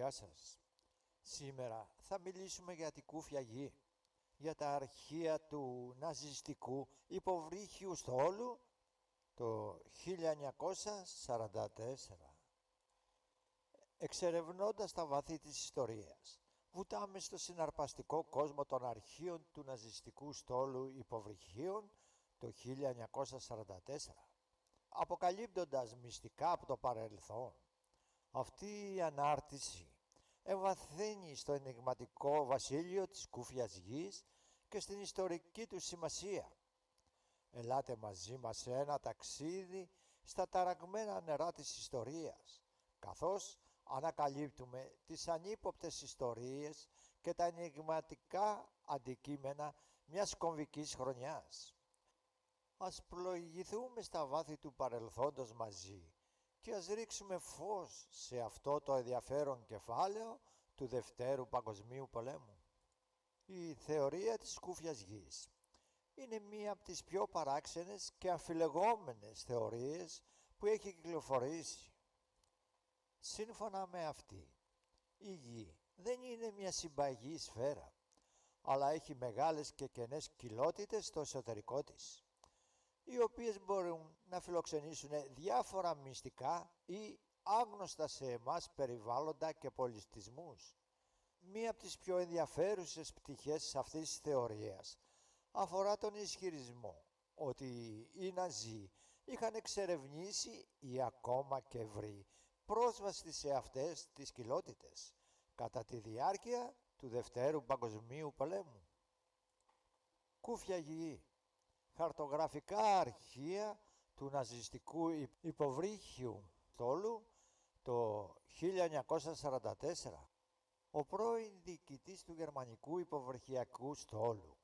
Γεια σας. Σήμερα θα μιλήσουμε για την Κούφια Γη, για τα αρχεία του ναζιστικού υποβρύχιου στόλου το 1944. Εξερευνώντας τα βάθη της ιστορίας, βουτάμε στο συναρπαστικό κόσμο των αρχείων του ναζιστικού στόλου υποβρυχίων το 1944, αποκαλύπτοντας μυστικά από το παρελθόν. Αυτή η ανάρτηση εμβαθύνει στο ενιγματικό βασίλειο της Κούφιας Γης και στην ιστορική του σημασία. Ελάτε μαζί μας σε ένα ταξίδι στα ταραγμένα νερά της ιστορίας, καθώς ανακαλύπτουμε τις ανύποπτες ιστορίες και τα ενιγματικά αντικείμενα μιας κομβικής χρονιάς. Ας πλοηγηθούμε στα βάθη του παρελθόντος μαζί και ας ρίξουμε φως σε αυτό το ενδιαφέρον κεφάλαιο του Δευτέρου Παγκοσμίου Πολέμου. Η θεωρία της Κούφιας Γης είναι μία από τις πιο παράξενες και αμφιλεγόμενες θεωρίες που έχει κυκλοφορήσει. Σύμφωνα με αυτή, η Γη δεν είναι μια συμπαγή σφαίρα, αλλά έχει μεγάλες και κενές κοιλότητες στο εσωτερικό της, οι οποίες μπορούν να φιλοξενήσουν διάφορα μυστικά ή άγνωστα σε εμάς περιβάλλοντα και πολιτισμούς. Μία από τις πιο ενδιαφέρουσες πτυχές αυτής της θεωρίας αφορά τον ισχυρισμό ότι οι Ναζί είχαν εξερευνήσει ή ακόμα και βρει πρόσβαση σε αυτές τις κοιλότητες κατά τη διάρκεια του Δευτέρου Παγκοσμίου Πολέμου. Κούφια Γη. Χαρτογραφικά αρχεία του ναζιστικού υποβρύχιου στόλου το 1944. Ο πρώην διοικητής του γερμανικού υποβρυχιακού στόλου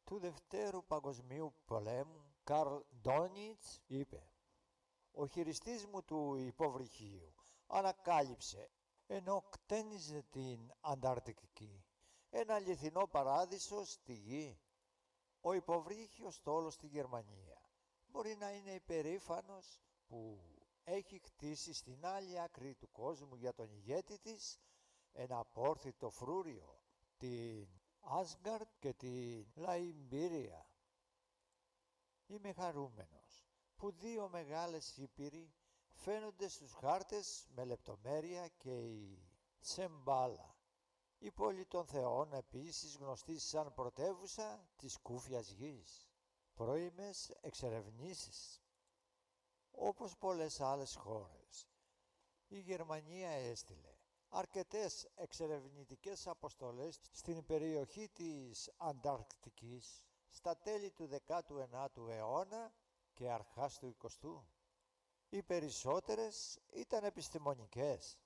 του Δευτέρου Παγκοσμίου Πολέμου, Καρλ Ντόνιτς, είπε: «Ο χειριστής μου του υποβρυχίου ανακάλυψε, ενώ κτένιζε την Ανταρκτική, ένα αληθινό παράδεισο στη Γη. Ο υποβρύχιος στόλος στη Γερμανία μπορεί να είναι υπερήφανος που έχει χτίσει στην άλλη άκρη του κόσμου για τον ηγέτη της ένα απόρθητο φρούριο, την Άσγκαρτ και την Λαϊμπήρια. Είμαι χαρούμενος που δύο μεγάλες ήπειροι φαίνονται στους χάρτες με λεπτομέρεια και η Σεμπάλα, η πόλη των θεών, επίσης γνωστή σαν πρωτεύουσα της Κούφιας Γης. Πρώιμες εξερευνήσεις. Όπως πολλές άλλες χώρες, η Γερμανία έστειλε αρκετές εξερευνητικές αποστολές στην περιοχή της Ανταρκτικής στα τέλη του 19ου αιώνα και αρχάς του 20ου. Οι περισσότερες ήταν επιστημονικές.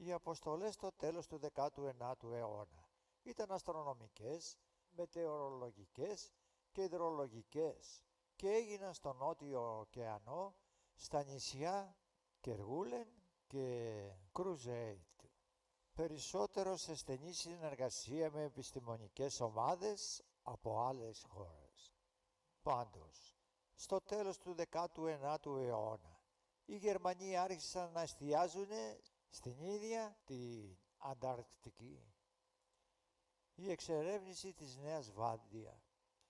Οι αποστολές στο τέλος του 19ου αιώνα ήταν αστρονομικές, μετεωρολογικές και υδρολογικές και έγιναν στον Νότιο ωκεανό, στα νησιά Κεργούλεν και Κρουζέιτ. Περισσότερο σε στενή συνεργασία με επιστημονικές ομάδες από άλλες χώρες. Πάντως, στο τέλος του 19ου αιώνα, οι Γερμανοί άρχισαν να εστιάζουν στην ίδια την Ανταρκτική. Η εξερεύνηση της Νέας Βάντια.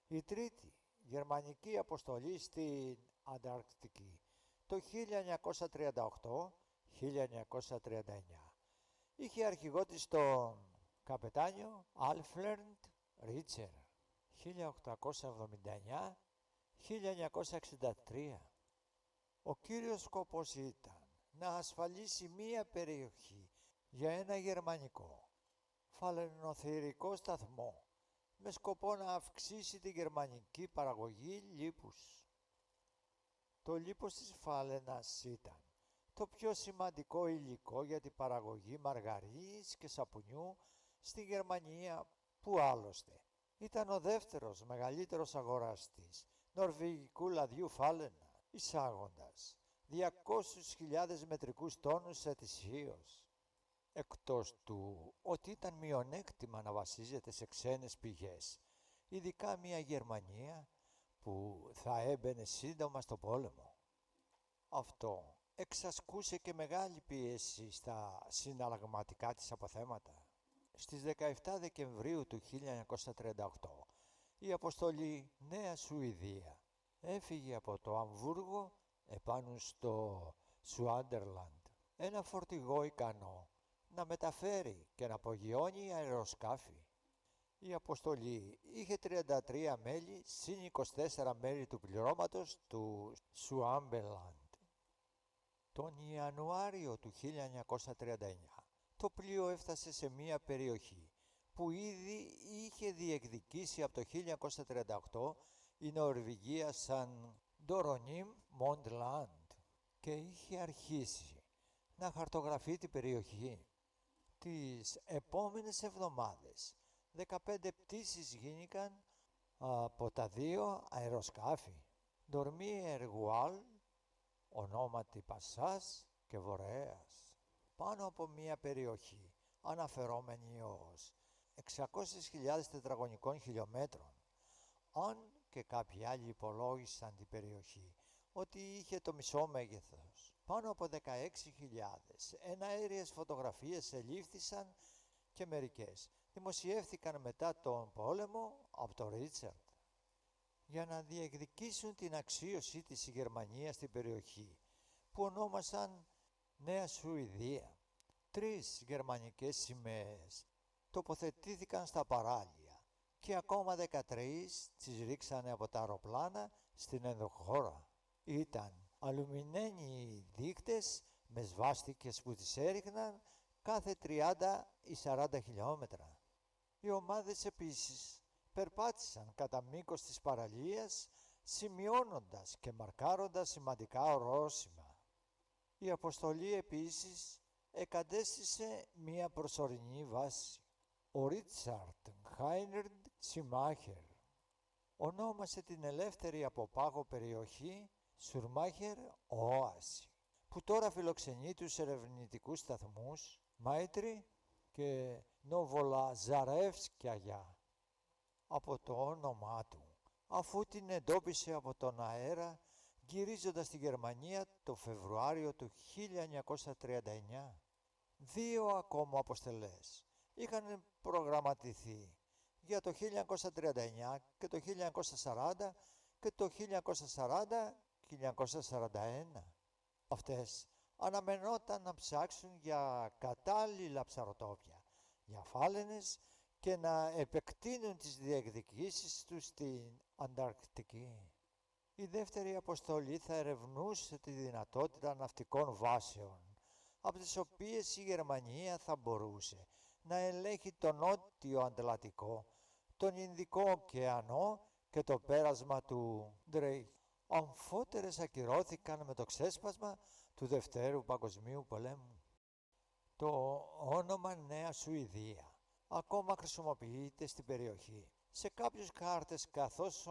Η τρίτη γερμανική αποστολή στην Ανταρκτική το 1938-1939 είχε αρχηγό της τον καπετάνιο Άλφρεντ Ρίτσερ. 1879-1963. Ο κύριος σκοπός ήταν να ασφαλίσει μία περιοχή για ένα γερμανικό φαλαινοθυρικό σταθμό με σκοπό να αυξήσει τη γερμανική παραγωγή λίπους. Το λίπος της φάλαινας ήταν το πιο σημαντικό υλικό για την παραγωγή μαργαρίνης και σαπουνιού στη Γερμανία, που άλλωστε ήταν ο δεύτερος μεγαλύτερος αγοραστής νορβηγικού λαδιού φάλαινα, εισάγοντας 200.000 μετρικούς τόνους ετησίως. Εκτός του ότι ήταν μειονέκτημα να βασίζεται σε ξένες πηγές, ειδικά μια Γερμανία που θα έμπαινε σύντομα στο πόλεμο. Αυτό εξασκούσε και μεγάλη πίεση στα συναλλαγματικά της αποθέματα. Στις 17 Δεκεμβρίου του 1938 η αποστολή Νέα Σουηδία έφυγε από το Αμβούργο επάνω στο Σουάντερλαντ, ένα φορτηγό ικανό να μεταφέρει και να απογειώνει αεροσκάφη. Η αποστολή είχε 33 μέλη συν 24 μέλη του πληρώματος του Σουάμπερλαντ. Τον Ιανουάριο του 1939 το πλοίο έφτασε σε μια περιοχή που ήδη είχε διεκδικήσει από το 1938 η Νορβηγία σαν Ντορονίμ Μοντλάντ και είχε αρχίσει να χαρτογραφεί την περιοχή. Τις επόμενες εβδομάδες 15 πτήσεις γίνηκαν από τα δύο αεροσκάφη Ντορμί Γουάλ, ονόματι Πασάς και Βορέας, πάνω από μια περιοχή αναφερόμενη ως 600.000 τετραγωνικών χιλιόμετρων, αν και κάποιοι άλλοι υπολόγισαν την περιοχή ότι είχε το μισό μέγεθος. Πάνω από 16.000 εναέριες φωτογραφίες ελήφθησαν και μερικές δημοσιεύθηκαν μετά τον πόλεμο από τον Ρίτσαρντ. Για να διεκδικήσουν την αξίωση της Γερμανίας στην περιοχή που ονόμασαν Νέα Σουηδία, 3 γερμανικές σημαίες τοποθετήθηκαν στα παράλια και ακόμα 13 τις ρίξανε από τα αεροπλάνα στην ενδοχώρα. Ήταν αλουμινένιοι δείκτες με σβάστικες που τις έριχναν κάθε 30 ή 40 χιλιόμετρα. Οι ομάδες επίσης περπάτησαν κατά μήκος της παραλίας σημειώνοντας και μαρκάροντας σημαντικά ορόσημα. Η αποστολή επίσης εκατέστησε μία προσωρινή βάση. Ο Ρίτσαρντ Χάινερντ Σιμάχερ ονόμασε την ελεύθερη από πάγο περιοχή Σουρμάχερ Όαση, που τώρα φιλοξενεί τους ερευνητικούς σταθμούς Μάιτρι και Νοβολαζαρεύσκια από το όνομά του, αφού την εντόπισε από τον αέρα γυρίζοντας στη Γερμανία το Φεβρουάριο του 1939. 2 ακόμα αποστελές είχαν προγραμματιθεί για το 1939 και το 1940 και το 1940-1941. Αυτές αναμενόταν να ψάξουν για κατάλληλα ψαροτόπια, για φάλαινες και να επεκτείνουν τις διεκδικήσεις τους στην Ανταρκτική. Η δεύτερη αποστολή θα ερευνούσε τη δυνατότητα ναυτικών βάσεων, από τις οποίες η Γερμανία θα μπορούσε να ελέγχει τον Νότιο Ατλαντικό, τον Ινδικό ωκεανό και το πέρασμα του Ντρέι. Αμφότερες ακυρώθηκαν με το ξέσπασμα του Δευτέρου Παγκοσμίου Πολέμου. Το όνομα Νέα Σουηδία ακόμα χρησιμοποιείται στην περιοχή. Σε κάποιους χάρτες καθώς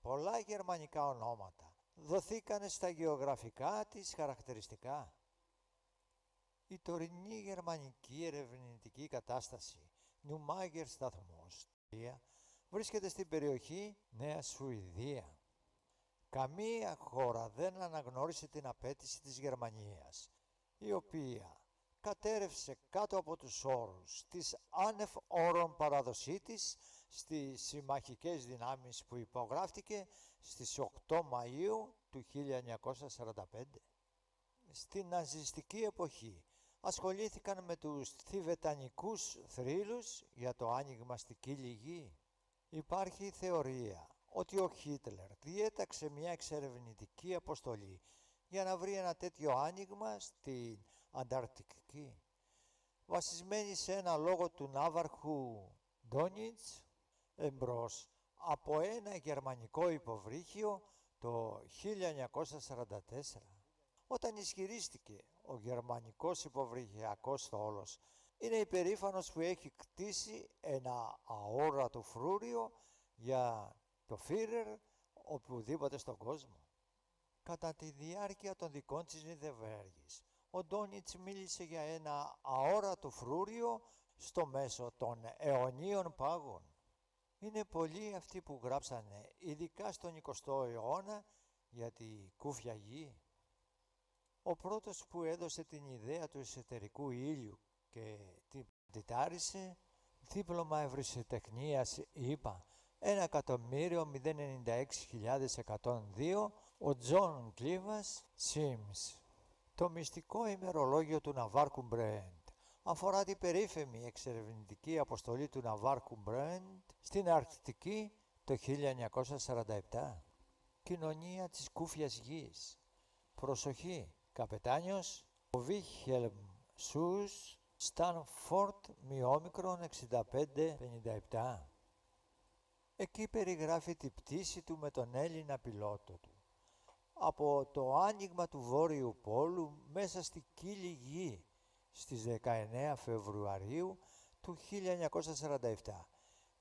πολλά γερμανικά ονόματα δοθήκανε στα γεωγραφικά της χαρακτηριστικά. Η τωρινή γερμανική ερευνητική κατάσταση Νιουμάγερ σταθμός βρίσκεται στην περιοχή Νέα Σουηδία. Καμία χώρα δεν αναγνώρισε την απέτηση της Γερμανίας, η οποία κατέρευσε κάτω από τους όρους της άνευ όρων παραδοσή της στις συμμαχικές δυνάμεις που υπογράφτηκε στις 8 Μαΐου του 1945. Στην ναζιστική εποχή ασχολήθηκαν με τους θηβετανικούς θρύλους για το άνοιγμα στη Κύλη Γη. Υπάρχει θεωρία ότι ο Χίτλερ διέταξε μια εξερευνητική αποστολή για να βρει ένα τέτοιο άνοιγμα στην Ανταρκτική, βασισμένη σε ένα λόγο του ναύαρχου Ντόνιτς εμπρός από ένα γερμανικό υποβρύχιο το 1944. Όταν ισχυρίστηκε ο γερμανικός υποβρυχιακός στόλος είναι υπερήφανος που έχει κτίσει ένα αόρατο φρούριο για το Φίρερ οπουδήποτε στον κόσμο. Κατά τη διάρκεια των δικών της νηδευέργης, ο Ντόνιτς μίλησε για ένα αόρατο φρούριο στο μέσο των αιωνίων πάγων. Είναι πολλοί αυτοί που γράψανε, ειδικά στον 20ο αιώνα, για τη κούφια γη. Ο πρώτος που έδωσε την ιδέα του εσωτερικού ήλιου και την πατητάρισε, δίπλωμα ευρεσιτεχνίας, είπα, 1.096.102, ο Τζον Κλίβας Σίμς. Το μυστικό ημερολόγιο του Ναβάρκου Μπρέντ αφορά την περίφημη εξερευνητική αποστολή του Ναβάρκου Μπρέντ στην Αρκτική το 1947. Κοινωνία της κούφιας γης. Προσοχή, καπετάνιος, ο Βίχελμ Σούς, Στάνφορντ, μειόμικρον 65-57. Εκεί περιγράφει την πτήση του με τον Έλληνα πιλότο του. Από το άνοιγμα του Βόρειου Πόλου μέσα στη κύλη γη στις 19 Φεβρουαρίου του 1947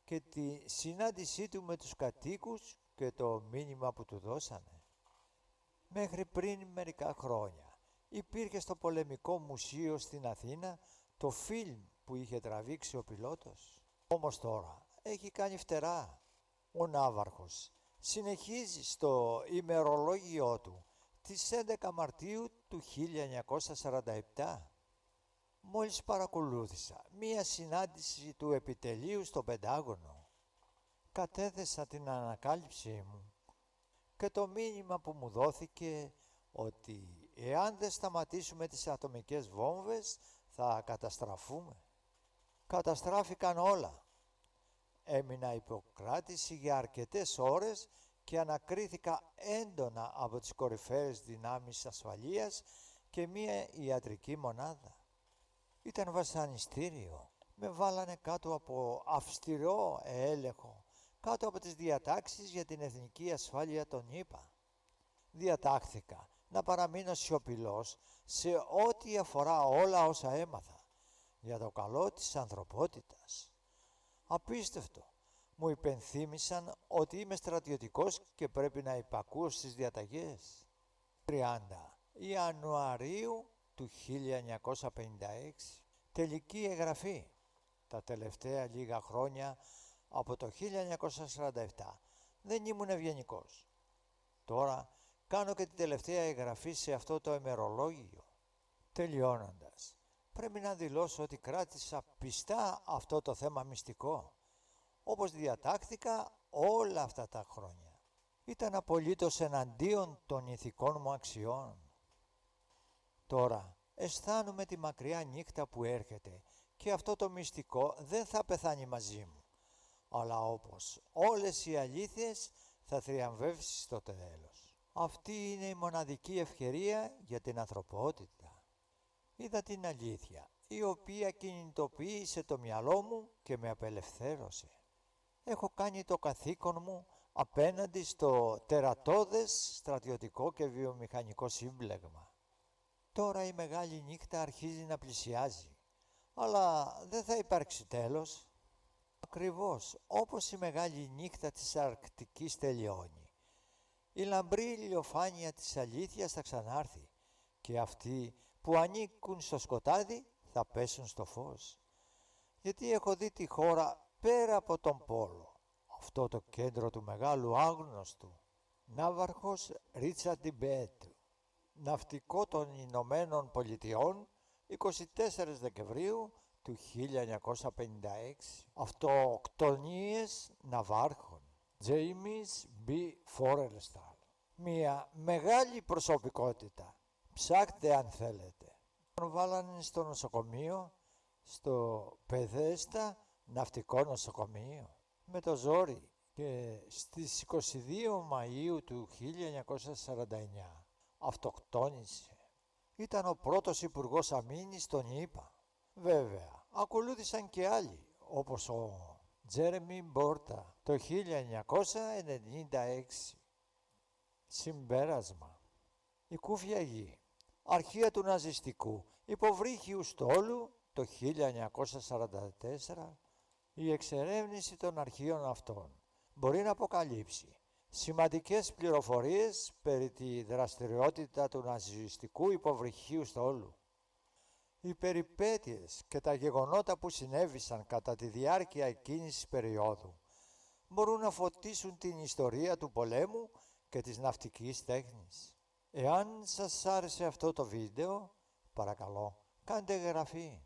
και τη συνάντησή του με τους κατοίκους και το μήνυμα που του δώσανε. Μέχρι πριν μερικά χρόνια υπήρχε στο Πολεμικό Μουσείο στην Αθήνα το φιλμ που είχε τραβήξει ο πιλότος. Όμως τώρα έχει κάνει φτερά. Ο Ναύαρχος συνεχίζει στο ημερολόγιό του τις 11 Μαρτίου του 1947. Μόλις παρακολούθησα μία συνάντηση του επιτελείου στο Πεντάγωνο. Κατέθεσα την ανακάλυψή μου και το μήνυμα που μου δόθηκε ότι εάν δεν σταματήσουμε τις ατομικές βόμβες θα καταστραφούμε. Καταστράφηκαν όλα. Έμεινα υποκράτηση για αρκετές ώρες και ανακρίθηκα έντονα από τις κορυφαίες δυνάμεις ασφαλείας και μία ιατρική μονάδα. Ήταν βασανιστήριο. Με βάλανε κάτω από αυστηρό έλεγχο, κάτω από τις διατάξεις για την εθνική ασφάλεια των ΗΠΑ. Διατάχθηκα να παραμείνω σιωπηλός σε ό,τι αφορά όλα όσα έμαθα, για το καλό της ανθρωπότητας. Απίστευτο. Μου υπενθύμησαν ότι είμαι στρατιωτικός και πρέπει να υπακούω στις διαταγές. 30 Ιανουαρίου του 1956. Τελική εγγραφή. Τα τελευταία λίγα χρόνια από το 1947 δεν ήμουν ευγενικός. Τώρα κάνω και την τελευταία εγγραφή σε αυτό το ημερολόγιο. Τελειώνοντας, πρέπει να δηλώσω ότι κράτησα πιστά αυτό το θέμα μυστικό, όπως διατάχθηκα όλα αυτά τα χρόνια. Ήταν απολύτως εναντίον των ηθικών μου αξιών. Τώρα αισθάνομαι τη μακριά νύχτα που έρχεται και αυτό το μυστικό δεν θα πεθάνει μαζί μου, αλλά όπως όλες οι αλήθειες θα θριαμβεύσει στο τέλος. Αυτή είναι η μοναδική ευκαιρία για την ανθρωπότητα. Είδα την αλήθεια, η οποία κινητοποίησε το μυαλό μου και με απελευθέρωσε. Έχω κάνει το καθήκον μου απέναντι στο τερατώδες στρατιωτικό και βιομηχανικό σύμπλεγμα. Τώρα η μεγάλη νύχτα αρχίζει να πλησιάζει, αλλά δεν θα υπάρξει τέλος. Ακριβώς όπως η μεγάλη νύχτα της Αρκτικής τελειώνει, η λαμπρή ηλιοφάνεια της αλήθειας θα ξανάρθει και αυτοί που ανήκουν στο σκοτάδι θα πέσουν στο φως. Γιατί έχω δει τη χώρα πέρα από τον πόλο, αυτό το κέντρο του μεγάλου άγνωστου. Ναύαρχος Ρίτσαρντ Τιμπέτ, ναυτικό των Ηνωμένων Πολιτειών, 24 Δεκεμβρίου του 1956. Αυτοκτονίες ναυάρχων. Τζέιμις Μπι Φόρελσταλ. Μια μεγάλη προσωπικότητα. Ψάχτε αν θέλετε. Τον βάλανε στο νοσοκομείο, στο Πεδέστα ναυτικό νοσοκομείο, με το ζόρι, και στις 22 Μαΐου του 1949 αυτοκτόνησε. Ήταν ο πρώτος υπουργός αμήνης των ΗΠΑ. Βέβαια, ακολούθησαν και άλλοι, όπως ο Τζέρεμι Μπόρτα το 1996. Συμπέρασμα. Η κούφια γη, αρχεία του ναζιστικού υποβρύχιου στόλου το 1944, η εξερεύνηση των αρχείων αυτών μπορεί να αποκαλύψει σημαντικές πληροφορίες περί τη δραστηριότητα του ναζιστικού υποβρυχίου στόλου. Οι περιπέτειες και τα γεγονότα που συνέβησαν κατά τη διάρκεια εκείνης της περίοδου μπορούν να φωτίσουν την ιστορία του πολέμου και της ναυτικής τέχνης. Εάν σας άρεσε αυτό το βίντεο, παρακαλώ κάντε εγγραφή.